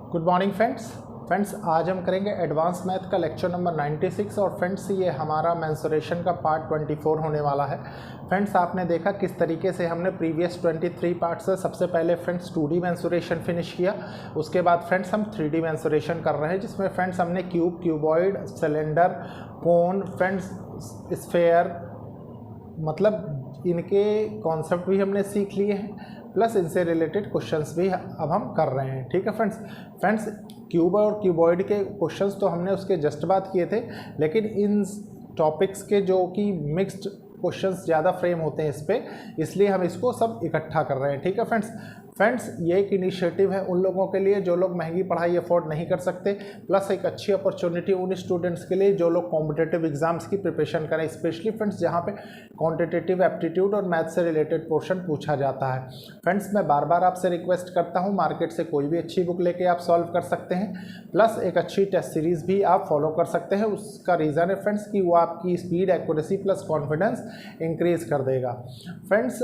Good morning friends आज हम करेंगे एडवांस मैथ का लेक्चर नंबर 96 और फ्रेंड्स ये हमारा मेंसुरेशन का पार्ट 24 होने वाला है। फ्रेंड्स आपने देखा किस तरीके से हमने प्रीवियस 23 पार्ट से सबसे पहले फ्रेंड्स 2D मेंसुरेशन फिनिश किया, उसके बाद फ्रेंड्स हम 3D मेंसुरेशन कर रहे हैं जिसमें फ्रेंड्स हमने क्यूब, क्यूबॉइड, सिलेंडर, कोन, फ्रेंड्स स्फेयर, मतलब इनके कॉन्सेप्ट भी हमने सीख लिए हैं, प्लस इनसे रिलेटेड क्वेश्चंस भी अब हम कर रहे हैं। ठीक है फ्रेंड्स क्यूब और क्यूबॉइड के क्वेश्चंस तो हमने उसके जस्ट बात किए थे, लेकिन इन टॉपिक्स के जो कि मिक्स्ड क्वेश्चंस ज़्यादा फ्रेम होते हैं इस पर, इसलिए हम इसको सब इकट्ठा कर रहे हैं। ठीक है फ्रेंड्स ये एक इनिशिएटिव है उन लोगों के लिए जो लोग महंगी पढ़ाई अफोर्ड नहीं कर सकते, प्लस एक अच्छी अपॉर्चुनिटी उन स्टूडेंट्स के लिए जो लोग कॉम्पिटिटिव एग्जाम्स की प्रिपरेशन करें, स्पेशली फ्रेंड्स जहाँ पे क्वांटिटेटिव एप्टीट्यूड और मैथ से रिलेटेड पोर्शन पूछा जाता है। फ्रेंड्स मैं बार बार आपसे रिक्वेस्ट करता हूँ, मार्केट से कोई भी अच्छी बुक लेके आप सॉल्व कर सकते हैं, प्लस एक अच्छी टेस्ट सीरीज़ भी आप फॉलो कर सकते हैं। उसका रीज़न है फ्रेंड्स कि वो आपकी speed, accuracy plus confidence increase कर देगा। फ्रेंड्स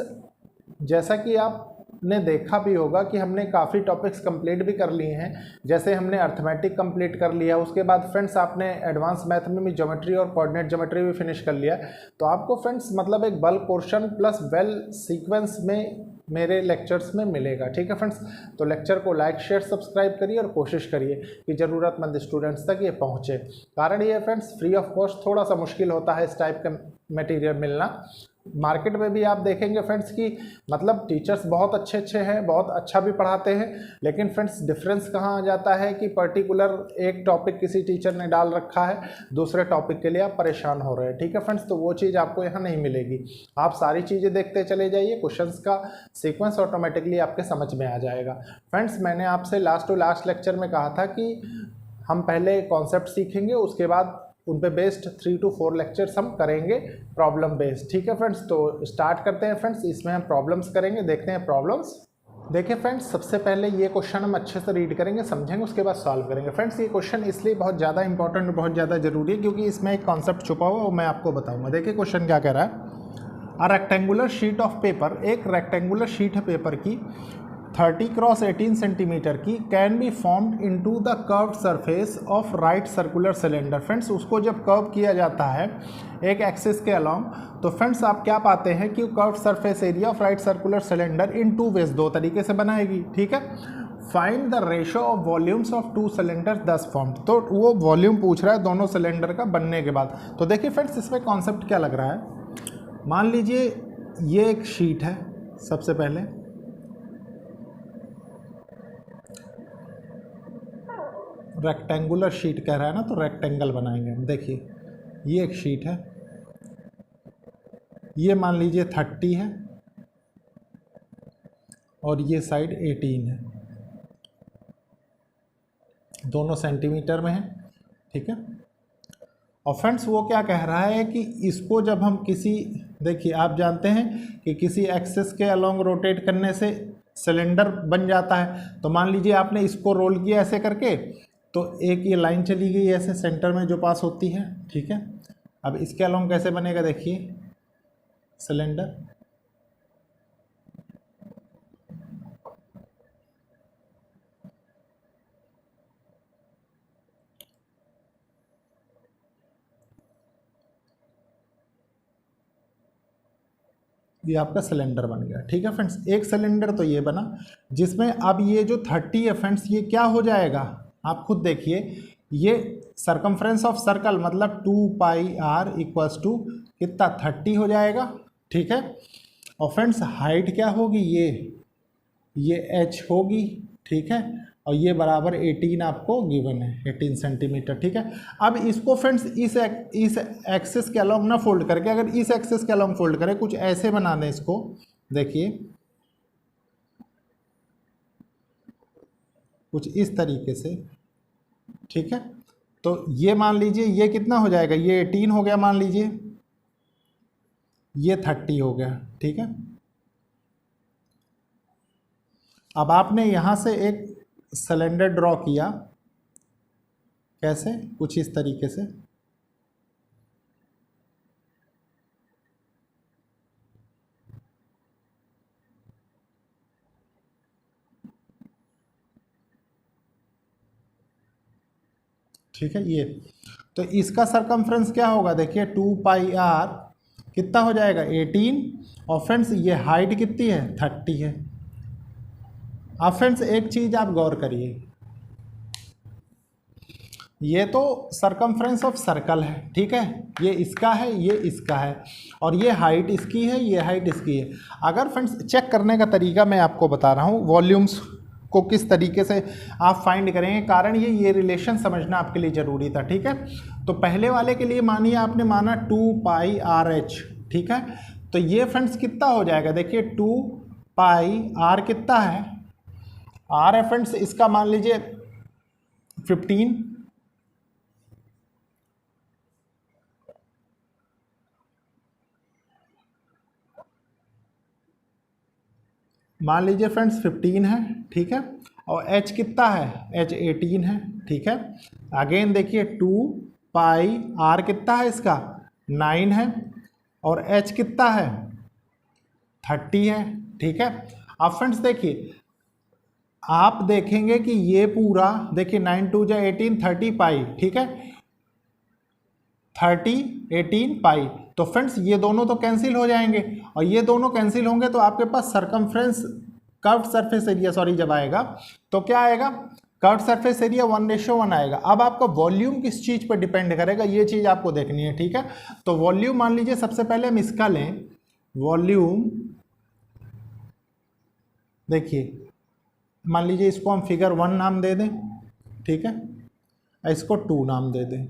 जैसा कि आपने देखा भी होगा कि हमने काफ़ी टॉपिक्स कंप्लीट भी कर लिए हैं, जैसे हमने अर्थमेटिक कंप्लीट कर लिया, उसके बाद फ्रेंड्स आपने एडवांस मैथ में भी ज्योमेट्री और कोऑर्डिनेट ज्योमेट्री भी फिनिश कर लिया। तो आपको फ्रेंड्स मतलब एक bulk portion plus well sequence में मेरे लेक्चर्स में मिलेगा। ठीक है फ्रेंड्स, तो लेक्चर को लाइक, शेयर, सब्सक्राइब करिए और कोशिश करिए कि ज़रूरतमंद स्टूडेंट्स तक ये पहुँचे। कारण ये फ्रेंड्स फ्री ऑफ कॉस्ट थोड़ा सा मुश्किल होता है इस टाइप का मटेरियल मिलना। मार्केट में भी आप देखेंगे फ्रेंड्स कि मतलब टीचर्स बहुत अच्छे हैं, बहुत अच्छा भी पढ़ाते हैं, लेकिन फ्रेंड्स डिफरेंस कहाँ आ जाता है कि पर्टिकुलर एक टॉपिक किसी टीचर ने डाल रखा है, दूसरे टॉपिक के लिए आप परेशान हो रहे हैं। ठीक है फ्रेंड्स, तो वो चीज़ आपको यहाँ नहीं मिलेगी। आप सारी चीज़ें देखते चले जाइए, क्वेश्चंस का सीक्वेंस ऑटोमेटिकली आपके समझ में आ जाएगा। फ्रेंड्स मैंने आपसे लास्ट टू लास्ट लेक्चर में कहा था कि हम पहले कॉन्सेप्ट सीखेंगे, उसके बाद उन पे बेस्ड 3 to 4 लेक्चर्स हम करेंगे प्रॉब्लम बेस्ड। ठीक है फ्रेंड्स, तो स्टार्ट करते हैं फ्रेंड्स। इसमें हम प्रॉब्लम्स करेंगे, देखते हैं प्रॉब्लम्स। देखिए फ्रेंड्स, सबसे पहले ये क्वेश्चन हम अच्छे से रीड करेंगे, समझेंगे, उसके बाद सॉल्व करेंगे। फ्रेंड्स ये क्वेश्चन इसलिए बहुत ज़्यादा इंपॉर्टेंट और बहुत ज़्यादा जरूरी है क्योंकि इसमें एक कॉन्सेप्ट छुपा हुआ है, वो मैं आपको बताऊँगा। देखिए क्वेश्चन क्या कह रहा है। A rectangular sheet of paper, एक रेक्टेंगुलर शीट है पेपर की 30 क्रॉस 18 सेंटीमीटर की, can be formed into the curved surface of right circular cylinder. Friends उसको जब कर्व किया जाता है एक एक्सिस के अलोंग, तो फ्रेंड्स आप क्या पाते हैं कि curved surface area of right circular cylinder in two ways, दो तरीके से बनाएगी। ठीक है, find the ratio of volumes of two cylinder thus formed. तो वो वॉल्यूम पूछ रहा है दोनों सिलेंडर का बनने के बाद। तो देखिए फ्रेंड्स इसमें कॉन्सेप्ट क्या लग रहा है। मान लीजिए ये एक शीट है, सबसे पहले रेक्टेंगुलर शीट कह रहा है ना, तो रेक्टेंगल बनाएंगे हम। देखिए ये एक शीट है, ये मान लीजिए 30 है और ये साइड 18 है, दोनों सेंटीमीटर में है। ठीक है, और फ्रेंड्स वो क्या कह रहा है कि इसको जब हम किसी, देखिए आप जानते हैं कि किसी एक्सिस के अलोंग रोटेट करने से सिलेंडर बन जाता है। तो मान लीजिए आपने इसको रोल किया ऐसे करके, तो एक ये लाइन चली गई ऐसे सेंटर में जो पास होती है। ठीक है, अब इसके अलोंग कैसे बनेगा, देखिए सिलेंडर। ये आपका सिलेंडर बन गया। ठीक है फ्रेंड्स, एक सिलेंडर तो ये बना, जिसमें अब ये जो 30 है फ्रेंड्स ये क्या हो जाएगा, आप खुद देखिए, ये सरकमफ्रेंस ऑफ सर्कल मतलब 2 पाई आर इक्वल्स टू कितना 30 हो जाएगा। ठीक है, और फ्रेंड्स हाइट क्या होगी, ये एच होगी। ठीक है, और ये बराबर 18 आपको गिवन है, 18 सेंटीमीटर। ठीक है, अब इसको फ्रेंड्स इस एक्सिस के अलोंग ना फोल्ड करके, अगर इस एक्सिस के अलोंग फोल्ड करें, कुछ ऐसे बना दें इसको, देखिए कुछ इस तरीके से। ठीक है, तो ये मान लीजिए ये कितना हो जाएगा, ये 18 हो गया मान लीजिए, ये 30 हो गया। ठीक है, अब आपने यहाँ से एक सिलेंडर ड्रॉ किया, कैसे, कुछ इस तरीके से। ठीक है ये। तो इसका सरकमफ्रेंस क्या होगा, देखिए 2 पाई आर कितना हो जाएगा 18, और फ्रेंड्स ये हाइट कितनी है 30 है। अब फ्रेंड्स एक चीज़ आप गौर करिए, ये तो सरकमफ्रेंस ऑफ सर्कल है, ठीक है, ये इसका है ये इसका है, और ये हाइट इसकी है ये हाइट इसकी है। अगर फ्रेंड्स चेक करने का तरीका मैं आपको बता रहा हूँ, वॉल्यूम्स को किस तरीके से आप फाइंड करेंगे, कारण ये रिलेशन समझना आपके लिए ज़रूरी था, ठीक है। तो पहले वाले के लिए मानिए आपने माना 2 पाई आर एच, ठीक है, तो ये फ्रेंड्स कितना हो जाएगा, देखिए 2 पाई आर कितना है, आर है फ्रेंड्स इसका मान लीजिए 15, मान लीजिए फ्रेंड्स 15 है, ठीक है, और h कितना है, h 18 है, ठीक है। अगेन देखिए 2 पाई r कितना है इसका 9 है, और h कितना है 30 है, ठीक है। अब फ्रेंड्स देखिए आप देखेंगे कि ये पूरा देखिए 9 2 जा 18 30 पाई, ठीक है, 30 18 पाई, तो फ्रेंड्स ये दोनों तो कैंसिल हो जाएंगे, और ये दोनों कैंसिल होंगे तो आपके पास circumference curved surface area sorry जब आएगा तो क्या आएगा, कर्व्ड सरफेस एरिया 1:1 आएगा। अब आपका वॉल्यूम किस चीज़ पर डिपेंड करेगा, ये चीज़ आपको देखनी है, ठीक है। तो वॉल्यूम मान लीजिए सबसे पहले हम इसका लें, वॉल्यूम देखिए मान लीजिए इसको हम फिगर 1 नाम दे दें, ठीक है, इसको 2 नाम दे दें।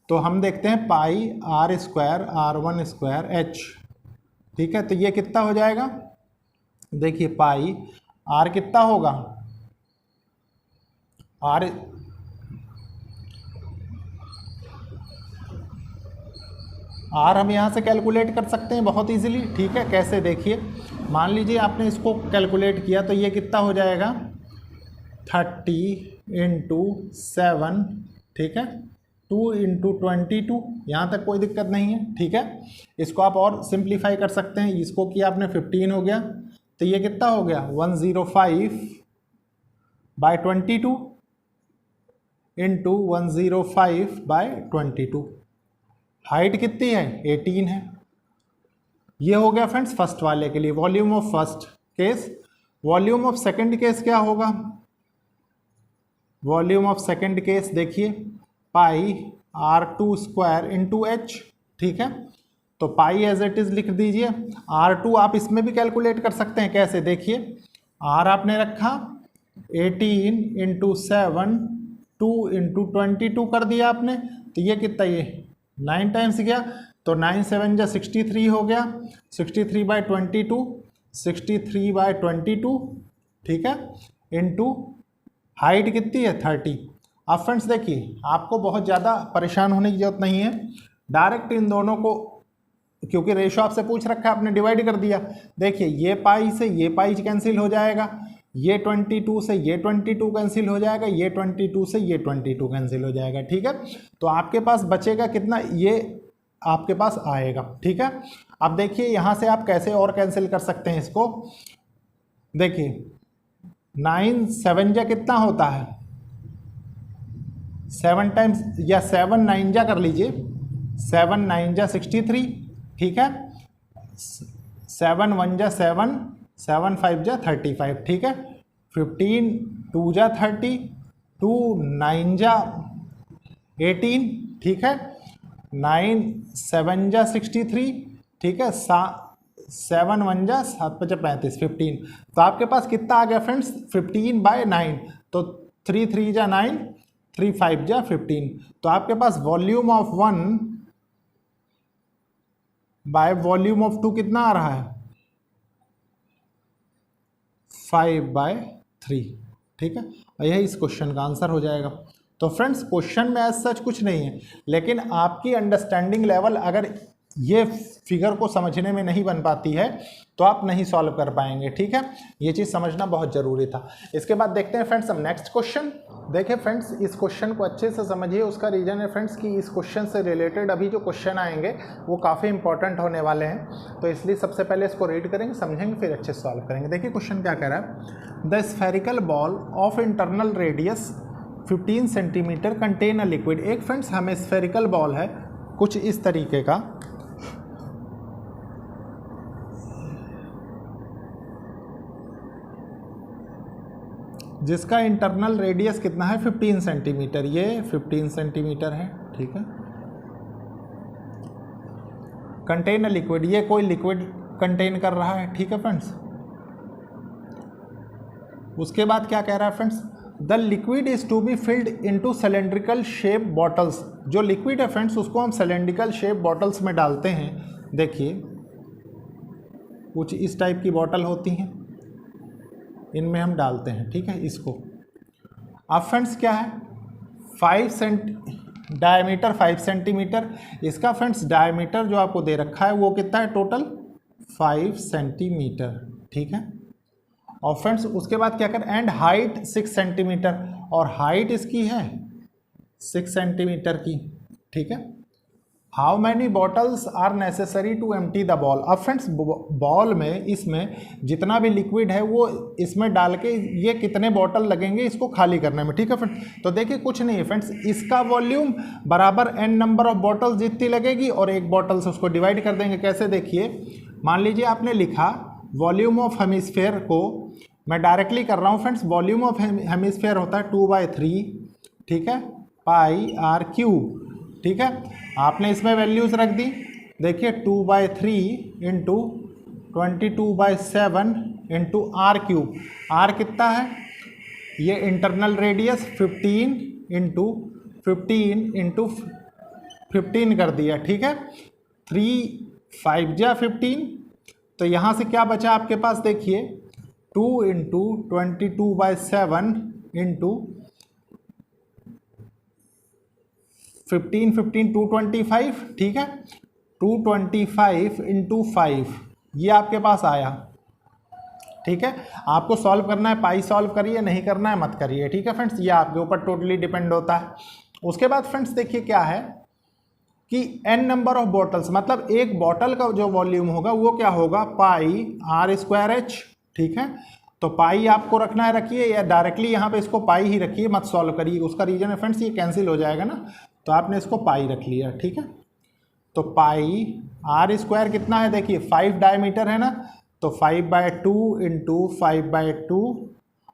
तो हम देखते हैं पाई r square r1 square h, ठीक है, तो ये कितना हो जाएगा, देखिए पाई r कितना होगा, r हम यहाँ से कैलकुलेट कर सकते हैं बहुत इजीली, ठीक है, कैसे देखिए मान लीजिए आपने इसको कैलकुलेट किया तो ये कितना हो जाएगा 30 × 7, ठीक है, 2 × 22, यहाँ तक कोई दिक्कत नहीं है, ठीक है। इसको आप और सिंप्लीफाई कर सकते हैं, इसको किया आपने 15 हो गया, तो ये कितना हो गया 105/22 × 105/22, हाइट कितनी है 18 है। ये हो गया फ्रेंड्स फर्स्ट वाले के लिए volume of first case. Volume of second case क्या होगा, वॉल्यूम ऑफ सेकंड केस देखिए पाई r2 स्क्वायर इंटू h, ठीक है, तो पाई एज इट इज लिख दीजिए। r2 आप इसमें भी कैलकुलेट कर सकते हैं, कैसे देखिए r आपने रखा 18 × 7 2 × 22 कर दिया आपने, तो ये कितना ये 9 टाइम्स गया, तो 9 7 जा 63 हो गया, 63/22 63/22, ठीक है, इंटू हाइट कितनी है 30। अब फ्रेंड्स देखिए आपको बहुत ज़्यादा परेशान होने की जरूरत नहीं है, डायरेक्ट इन दोनों को, क्योंकि रेशो आपसे पूछ रखा है आपने डिवाइड कर दिया, देखिए ये पाई से ये पाई कैंसिल हो जाएगा, ये 22 से ये 22 कैंसिल हो जाएगा, ये 22 से ये 22 कैंसिल हो जाएगा, ठीक है। तो आपके पास बचेगा कितना, ये आपके पास आएगा, ठीक है। अब देखिए यहाँ से आप कैसे और कैंसिल कर सकते हैं इसको, देखिए 9 7 जा कितना होता है 7 टाइम्स, या 7 9 जा कर लीजिए, 7 9 जा 63, ठीक है, 7 1 जा 7 7 5 जा 35, ठीक है, 15 2 जा 30 2 9 जा 18, ठीक है, 9 7 जा 63, ठीक है, 7 1 जा 7 5 35 15, तो आपके पास कितना आ गया फ्रेंड्स 15/9, तो 3 3 जा 9 3 5 जा 15, तो आपके पास volume of 1 by volume of 2 कितना आ रहा है 5/3, ठीक है, और यही इस क्वेश्चन का आंसर हो जाएगा। तो फ्रेंड्स क्वेश्चन में एज सच कुछ नहीं है, लेकिन आपकी अंडरस्टैंडिंग लेवल अगर ये फिगर को समझने में नहीं बन पाती है तो आप नहीं सॉल्व कर पाएंगे, ठीक है, ये चीज़ समझना बहुत ज़रूरी था। इसके बाद देखते हैं फ्रेंड्स हम नेक्स्ट क्वेश्चन। देखिए फ्रेंड्स इस क्वेश्चन को अच्छे से समझिए, उसका रीज़न है फ्रेंड्स कि इस क्वेश्चन से रिलेटेड अभी जो क्वेश्चन आएंगे वो काफ़ी इंपॉर्टेंट होने वाले हैं, तो इसलिए सबसे पहले इसको रीड करेंगे, समझेंगे, फिर अच्छे से सॉल्व करेंगे। देखिए क्वेश्चन क्या कह रहा है, the spherical ball of internal radius 15 centimetre contain a liquid. एक फ्रेंड्स हमें स्फेरिकल बॉल है कुछ इस तरीके का, जिसका इंटरनल रेडियस कितना है 15 सेंटीमीटर। ये 15 सेंटीमीटर है, ठीक है। कंटेन लिक्विड, ये कोई लिक्विड कंटेन कर रहा है, ठीक है फ्रेंड्स। उसके बाद क्या कह रहा है friends, the liquid is to be filled into cylindrical shape bottles. जो लिक्विड है फ्रेंड्स उसको हम सिलेंड्रिकल शेप बॉटल्स में डालते हैं। देखिए कुछ इस टाइप की बॉटल होती हैं, इनमें हम डालते हैं, ठीक है इसको। अब फ्रेंड्स क्या है, 5 डायमीटर 5 सेंटीमीटर। इसका फ्रेंड्स डायमीटर जो आपको दे रखा है वो कितना है, टोटल 5 सेंटीमीटर, ठीक है। और फ्रेंड्स उसके बाद क्या कर, एंड हाइट 6 सेंटीमीटर, और हाइट इसकी है 6 सेंटीमीटर की, ठीक है। How many bottles are necessary to empty the bowl. अब फ्रेंड्स बॉल में इसमें जितना भी लिक्विड है वो इसमें डाल के ये कितने बॉटल लगेंगे इसको खाली करने में, ठीक है फ्रेंड्स। तो देखिए कुछ नहीं है फ्रेंड्स, इसका वॉल्यूम बराबर n नंबर ऑफ बॉटल्स जितनी लगेगी और एक बॉटल से उसको डिवाइड कर देंगे। कैसे, देखिए मान लीजिए आपने लिखा वॉल्यूम ऑफ हेमिस्फेयर को, मैं डायरेक्टली कर रहा हूँ फ्रेंड्स, वॉल्यूम ऑफ हेमिस्फेयर होता है 2/3, ठीक है, पाई आर क्यूब, ठीक है। आपने इसमें वैल्यूज रख दी, देखिए 2/3 into 22/7 into r cube. R कितना है, ये इंटरनल रेडियस 15 इंटू 15 कर दिया, ठीक है। 3 5 जा 15, तो यहाँ से क्या बचा आपके पास, देखिए 2 इंटू 22/7 इंटू 15 225, ठीक है। 225 इंटू 5 ये आपके पास आया, ठीक है। आपको सॉल्व करना है, पाई सॉल्व करिए, नहीं करना है मत करिए, ठीक है फ्रेंड्स, ये आपके ऊपर टोटली डिपेंड होता है। उसके बाद फ्रेंड्स देखिए क्या है कि n नंबर ऑफ बॉटल्स, मतलब एक बॉटल का जो वॉल्यूम होगा वो क्या होगा, पाई r²h, ठीक है। तो पाई आपको रखना है, रखिए, या डायरेक्टली यहाँ पे इसको पाई ही रखिए, मत सॉल्व करिए। उसका रीजन है फ्रेंड्स ये कैंसिल हो जाएगा ना, तो आपने इसको पाई रख लिया, ठीक है। तो पाई r² कितना है, देखिए 5 डायमीटर है ना, तो 5/2 इंटू 5/2,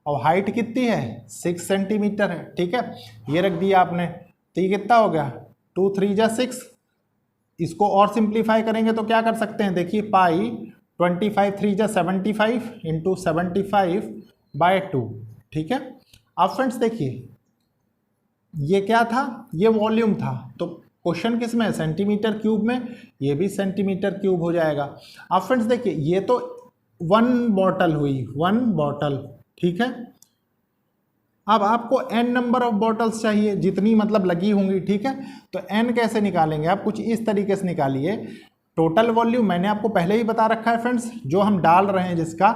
और हाइट कितनी है 6 सेंटीमीटर है, ठीक है। ये रख दिया आपने, तो ये कितना हो गया 2 3 जा 6। इसको और सिंप्लीफाई करेंगे तो क्या कर सकते हैं, देखिए पाई 25 3 जा 75 इंटू 75/2, ठीक है। अब फ्रेंड्स देखिए ये क्या था, ये वॉल्यूम था, तो क्वेश्चन किस में है, सेंटीमीटर क्यूब में, ये भी सेंटीमीटर क्यूब हो जाएगा। अब फ्रेंड्स देखिए ये तो 1 बॉटल हुई, 1 बॉटल, ठीक है। अब आपको n नंबर ऑफ बॉटल्स चाहिए, जितनी मतलब लगी होंगी, ठीक है। तो n कैसे निकालेंगे आप, कुछ इस तरीके से निकालिए। टोटल वॉल्यूम मैंने आपको पहले ही बता रखा है फ्रेंड्स, जो हम डाल रहे हैं जिसका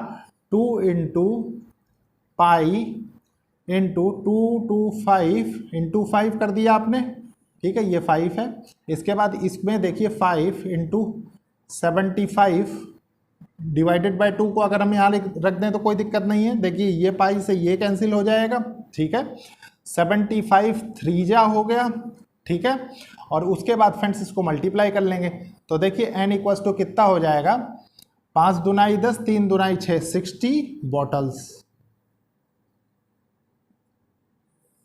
2 इंटू पाई इंटू 225 इंटू 5 कर दिया आपने, ठीक है, ये 5 है। इसके बाद इसमें देखिए 5 इंटू 75 डिवाइडेड बाय 2 को अगर हम यहाँ रख दें तो कोई दिक्कत नहीं है, देखिए ये पाई से ये कैंसिल हो जाएगा, ठीक है। 75 3 जा हो गया, ठीक है। और उसके बाद फ्रेंड्स इसको मल्टीप्लाई कर लेंगे, तो देखिए n इक्वल्स टू कितना हो जाएगा, 5 दूनाई 10 3 दूनाई 6, 60 बॉटल्स।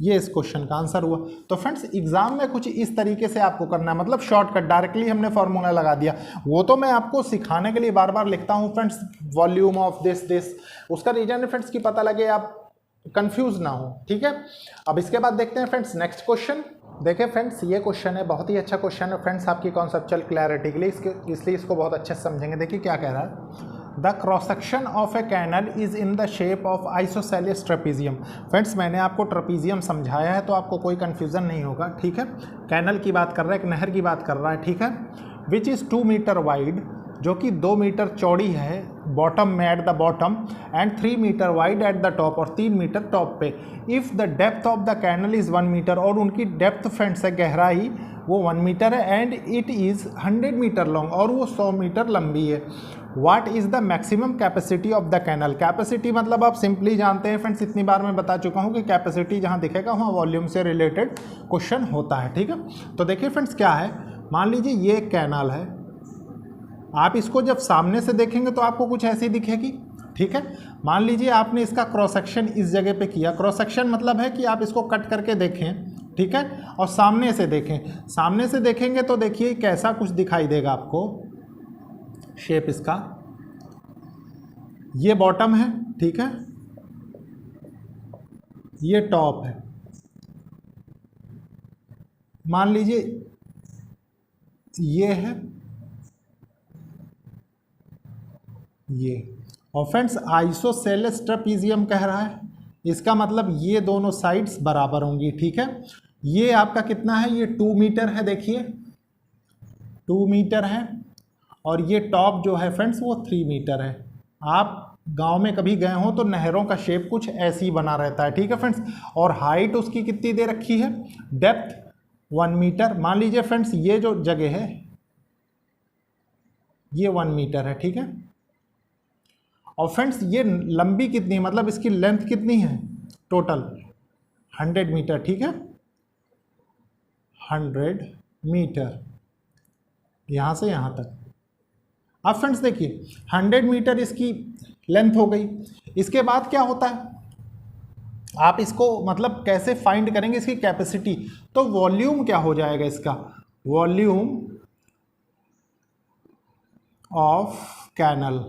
ये इस क्वेश्चन का आंसर हुआ। तो फ्रेंड्स एग्जाम में कुछ इस तरीके से आपको करना है, मतलब शॉर्टकट, डायरेक्टली हमने फॉर्मूला लगा दिया। वो तो मैं आपको सिखाने के लिए बार बार लिखता हूँ फ्रेंड्स, वॉल्यूम ऑफ दिस, उसका रीजन है फ्रेंड्स की पता लगे, आप कंफ्यूज ना हो, ठीक है। अब इसके बाद देखते हैं फ्रेंड्स नेक्स्ट क्वेश्चन। देखिए फ्रेंड्स ये क्वेश्चन है, बहुत ही अच्छा क्वेश्चन है फ्रेंड्स आपकी कॉन्सेप्चुअल क्लैरिटी के लिए, इसलिए इसको बहुत अच्छे से समझेंगे। देखिए क्या कह रहा है, the cross section of a canal is in the shape of isosceles trapezium. Friends मैंने आपको ट्रेपीजियम समझाया है तो आपको कोई कन्फ्यूजन नहीं होगा, ठीक है। कैनल की बात कर रहा है, एक नहर की बात कर रहा है, ठीक है। विच इज़ 2 मीटर वाइड, जो कि 2 मीटर चौड़ी है बॉटम में, at the bottom, and 3 metre wide at the top, और 3 मीटर टॉप पे। If the depth of the canal is 1 metre, और उनकी डेप्थ फ्रेंड्स है गहराई वो 1 मीटर है and it is 100 metre long, और वो 100 मीटर लंबी है। What is the maximum capacity of the canal. Capacity मतलब आप सिंपली जानते हैं फ्रेंड्स, इतनी बार मैं बता चुका हूँ कि कैपेसिटी जहाँ दिखेगा वहाँ वॉल्यूम से रिलेटेड क्वेश्चन होता है, ठीक है। तो देखिए फ्रेंड्स क्या है, मान लीजिए ये एक कैनाल है, आप इसको जब सामने से देखेंगे तो आपको कुछ ऐसी दिखेगी, ठीक है। मान लीजिए आपने इसका क्रॉस सेक्शन इस जगह पे किया, क्रॉस सेक्शन मतलब है कि आप इसको कट करके देखें, ठीक है, और सामने से देखें। सामने से देखेंगे तो देखिए कैसा कुछ दिखाई देगा आपको, शेप इसका, ये बॉटम है, ठीक है, ये टॉप है। मान लीजिए ये है, ये, और फ्रेंड्स आइसोसेलेस ट्रेपीजियम कह रहा है, इसका मतलब ये दोनों साइड्स बराबर होंगी, ठीक है। ये आपका कितना है, ये 2 मीटर है, देखिए 2 मीटर है, और ये टॉप जो है फ्रेंड्स वो 3 मीटर है। आप गांव में कभी गए हो तो नहरों का शेप कुछ ऐसे ही बना रहता है, ठीक है फ्रेंड्स। और हाइट उसकी कितनी दे रखी है, डेप्थ 1 मीटर। मान लीजिए फ्रेंड्स ये जो जगह है ये 1 मीटर है, ठीक है। और फ्रेंड्स ये लंबी कितनी है, मतलब इसकी लेंथ कितनी है टोटल, 100 मीटर, ठीक है, 100 मीटर यहाँ से यहाँ तक। अब फ्रेंड्स देखिए 100 मीटर इसकी लेंथ हो गई। इसके बाद क्या होता है, आप इसको मतलब कैसे फाइंड करेंगे इसकी कैपेसिटी, तो वॉल्यूम क्या हो जाएगा इसका, volume of canal.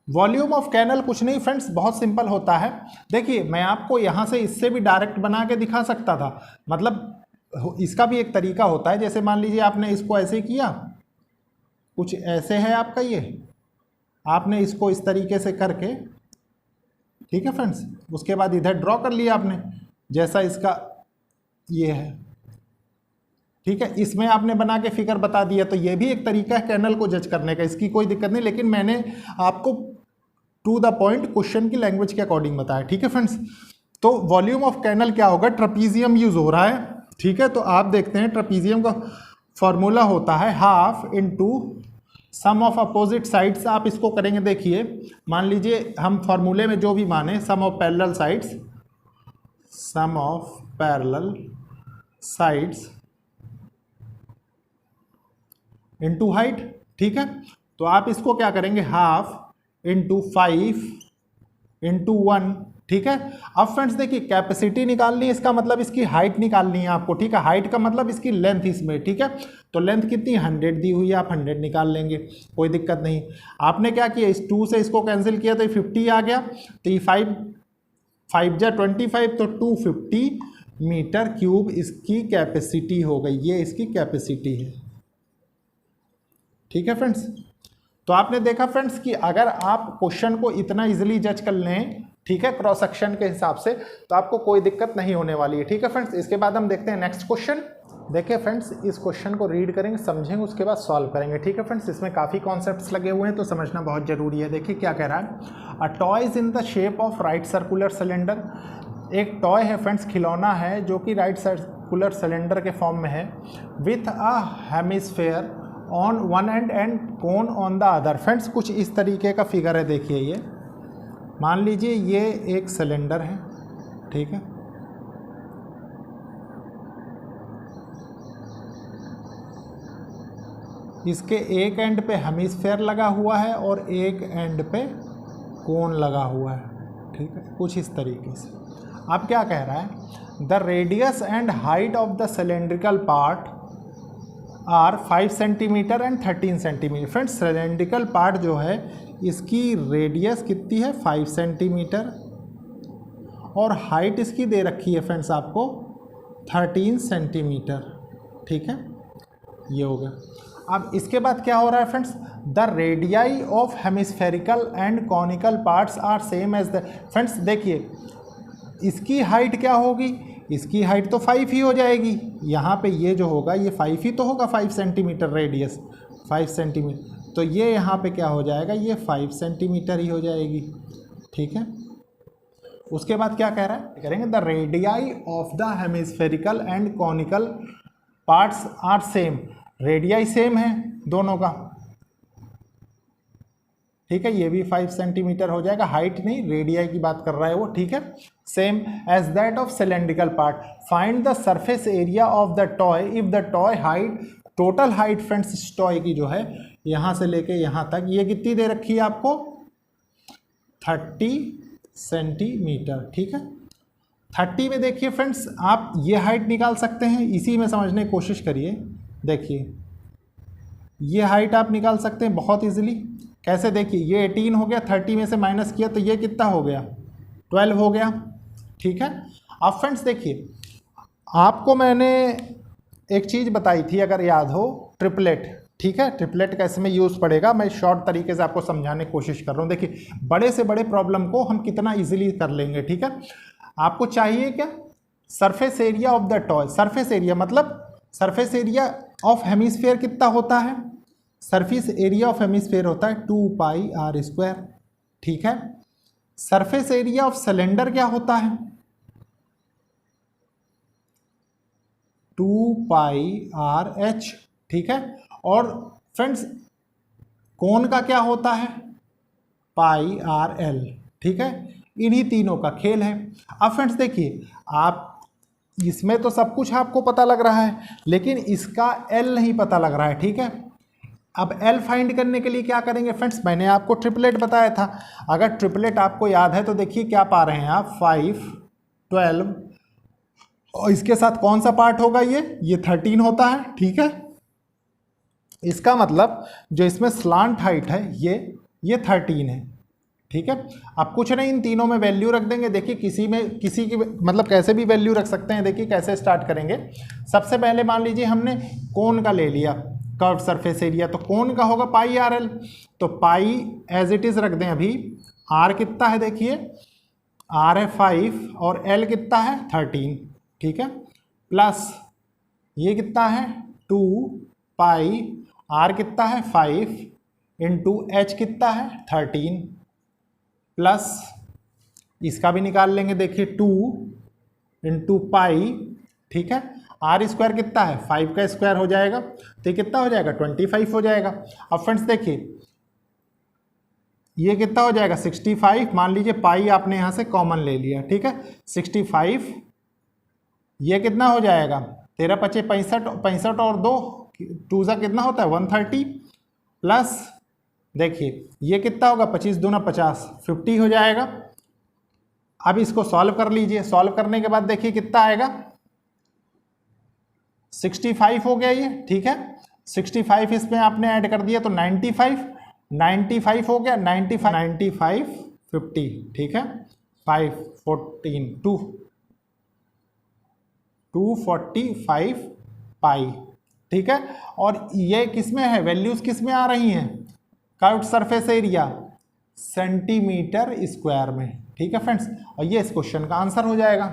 Volume of canal कुछ नहीं फ्रेंड्स, बहुत सिंपल होता है। देखिए मैं आपको यहाँ से इससे भी डायरेक्ट बना के दिखा सकता था, मतलब इसका भी एक तरीका होता है। जैसे मान लीजिए आपने इसको ऐसे किया, कुछ ऐसे है आपका ये, आपने इसको इस तरीके से करके, ठीक है फ्रेंड्स, उसके बाद इधर ड्रॉ कर लिया आपने, जैसा इसका ये है, ठीक है। इसमें आपने बना के फिगर बता दिया, तो ये भी एक तरीका है कैनल को जज करने का, इसकी कोई दिक्कत नहीं, लेकिन मैंने आपको टू द पॉइंट क्वेश्चन की लैंग्वेज के अकॉर्डिंग बताया, ठीक है फ्रेंड्स। तो वॉल्यूम ऑफ कैनल क्या होगा, ट्रेपीजियम यूज हो रहा है, ठीक है। तो आप देखते हैं ट्रेपीजियम का फॉर्मूला होता है half into sum of opposite sides. आप इसको करेंगे, देखिए मान लीजिए हम फॉर्मूले में जो भी माने, sum of parallel sides, sum of parallel sides into height, ठीक है। तो आप इसको क्या करेंगे, हाफ इंटू 5 इंटू 1, ठीक है। अब फ्रेंड्स देखिए कैपेसिटी निकालनी है, इसका मतलब इसकी हाइट निकालनी है आपको, ठीक है। हाइट का मतलब इसकी लेंथ इसमें, ठीक है। तो लेंथ कितनी 100 दी हुई है, आप 100 निकाल लेंगे, कोई दिक्कत नहीं। आपने क्या किया, इस 2 से इसको कैंसिल किया तो ये 50 आ गया, तो ये 5 जा 25, तो 250 मीटर क्यूब इसकी कैपेसिटी हो गई, ये इसकी कैपेसिटी है, ठीक है फ्रेंड्स। तो आपने देखा फ्रेंड्स कि अगर आप क्वेश्चन को इतना इजीली जज कर लें, ठीक है, क्रॉस सेक्शन के हिसाब से, तो आपको कोई दिक्कत नहीं होने वाली है, ठीक है फ्रेंड्स। इसके बाद हम देखते हैं नेक्स्ट क्वेश्चन। देखिए फ्रेंड्स इस क्वेश्चन को रीड करेंगे, समझेंगे, उसके बाद सॉल्व करेंगे, ठीक है फ्रेंड्स। इसमें काफ़ी कॉन्सेप्ट्स लगे हुए हैं तो समझना बहुत ज़रूरी है। देखिए क्या कह रहा है, a toy is in the shape of right circular cylinder. एक टॉय है फ्रेंड्स, खिलौना है जो कि राइट सर्कुलर सिलेंडर के फॉर्म में है, with a hemisphere on one and and cone on the other. Friends कुछ इस तरीके का फिगर है, देखिए ये मान लीजिए ये एक सिलेंडर है, ठीक है, इसके एक एंड पे हेमिस्फेयर लगा हुआ है और एक एंड पे कोन लगा हुआ है, ठीक है, कुछ इस तरीके से। अब क्या कह रहा है, the radius and height of the cylindrical part are 5 centimetre and 13 centimetre. Friends cylindrical part जो है इसकी रेडियस कितनी है 5 सेंटीमीटर और हाइट इसकी दे रखी है फ्रेंड्स आपको 13 सेंटीमीटर, ठीक है, ये हो गया। अब इसके बाद क्या हो रहा है friends, the radii of hemispherical and conical parts are same as the. Friends देखिए इसकी हाइट क्या होगी, इसकी हाइट तो 5 ही हो जाएगी, यहाँ पे ये जो होगा ये 5 ही तो होगा, 5 सेंटीमीटर रेडियस, 5 सेंटीमीटर, तो ये यहाँ पे क्या हो जाएगा, ये 5 सेंटीमीटर ही हो जाएगी, ठीक है। उसके बाद क्या कह रहा है, करेंगे the radii of the hemispherical and conical parts are same, radii same है दोनों का, ठीक है, ये भी 5 सेंटीमीटर हो जाएगा, हाइट नहीं रेडियाई की बात कर रहा है वो, ठीक है, same as that of cylindrical part. Find the surface area of the toy if the toy height, total height friends इस टॉय की जो है यहाँ से लेके यहाँ तक ये कितनी दे रखी है आपको 30 सेंटीमीटर, ठीक है। 30 में देखिए फ्रेंड्स आप ये हाइट निकाल सकते हैं, इसी में समझने की कोशिश करिए। देखिए ये हाइट आप निकाल सकते हैं बहुत इजीली। कैसे? देखिए ये 18 हो गया, 30 में से माइनस किया तो ये कितना हो गया 12 हो गया, ठीक है। अब फ्रेंड्स देखिए आपको मैंने एक चीज़ बताई थी अगर याद हो, ट्रिपलेट, ठीक है। ट्रिपलेट कैसे में यूज़ पड़ेगा मैं शॉर्ट तरीके से आपको समझाने की कोशिश कर रहा हूँ। देखिए बड़े से बड़े प्रॉब्लम को हम कितना इजीली कर लेंगे, ठीक है। आपको चाहिए क्या? Surface area of the toy. Surface area मतलब सरफेस एरिया ऑफ हेमिस्फेयर कितना होता है? सरफेस एरिया ऑफ हेमिस्फेयर होता है 2 पाई आर स्क्वायर, ठीक है। सरफेस एरिया ऑफ सिलेंडर क्या होता है? 2 पाई आर एच, ठीक है। और फ्रेंड्स कोन का क्या होता है? पाई आर एल, ठीक है। इन्हीं तीनों का खेल है। अब फ्रेंड्स देखिए आप इसमें तो सब कुछ आपको पता लग रहा है लेकिन इसका एल नहीं पता लग रहा है, ठीक है। अब एल फाइंड करने के लिए क्या करेंगे फ्रेंड्स? मैंने आपको ट्रिपलेट बताया था। अगर ट्रिपलेट आपको याद है तो देखिए क्या पा रहे हैं आप 5, 12 और इसके साथ कौन सा पार्ट होगा? ये 13 होता है, ठीक है। इसका मतलब जो इसमें स्लांट हाइट है ये 13 है, ठीक है। अब कुछ नहीं इन तीनों में वैल्यू रख देंगे। देखिए किसी की मतलब कैसे भी वैल्यू रख सकते हैं। देखिए कैसे स्टार्ट करेंगे। सबसे पहले मान लीजिए हमने कोन का ले लिया कर्व सरफेस एरिया, तो कोन का होगा पाई आर एल, तो पाई एज इट इज रख दें। अभी आर कितना है? देखिए आर है 5 और एल कितना है 13, ठीक है। प्लस ये कितना है 2 पाई आर कितना है 5 इंटू एच कितना है 13 प्लस इसका भी निकाल लेंगे। देखिए 2 इंटू पाई, ठीक है। आर स्क्वायर कितना है 5 का स्क्वायर हो जाएगा तो ये कितना हो जाएगा 25 हो जाएगा। अब फ्रेंड्स देखिए ये कितना हो जाएगा 65। मान लीजिए पाई आपने यहाँ से कॉमन ले लिया, ठीक है। 65 ये कितना हो जाएगा 13 × 5 = 65 और 2 सा कितना होता है 130 प्लस देखिए ये कितना होगा 25 दूना 50, 50 हो जाएगा। अब इसको सॉल्व कर लीजिए। सॉल्व करने के बाद देखिए कितना आएगा 65 हो गया ये, ठीक है। 65 इसमें आपने ऐड कर दिया तो 95 हो गया। 95 50, ठीक है। 5 14 245 पाई, ठीक है। और ये किस में है? वैल्यूज किस में आ रही हैं? Curved surface area centimetre square में, ठीक है फ्रेंड्स। और ये इस क्वेश्चन का आंसर हो जाएगा।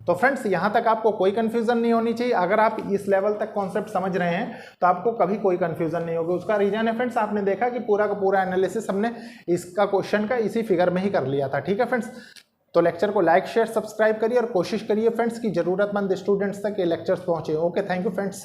तो फ्रेंड्स यहाँ तक आपको कोई कंफ्यूजन नहीं होनी चाहिए। अगर आप इस लेवल तक कॉन्सेप्ट समझ रहे हैं तो आपको कभी कोई कंफ्यूजन नहीं होगा। उसका रीजन है फ्रेंड्स आपने देखा कि पूरा का पूरा एनालिसिस हमने इसका क्वेश्चन का इसी फिगर में ही कर लिया था, ठीक है फ्रेंड्स। तो लेक्चर को लाइक शेयर सब्सक्राइब करिए और कोशिश करिए फ्रेंड्स की जरूरतमंद स्टूडेंट्स तक ये लेक्चर्स पहुंचे। Okay, thank you friends.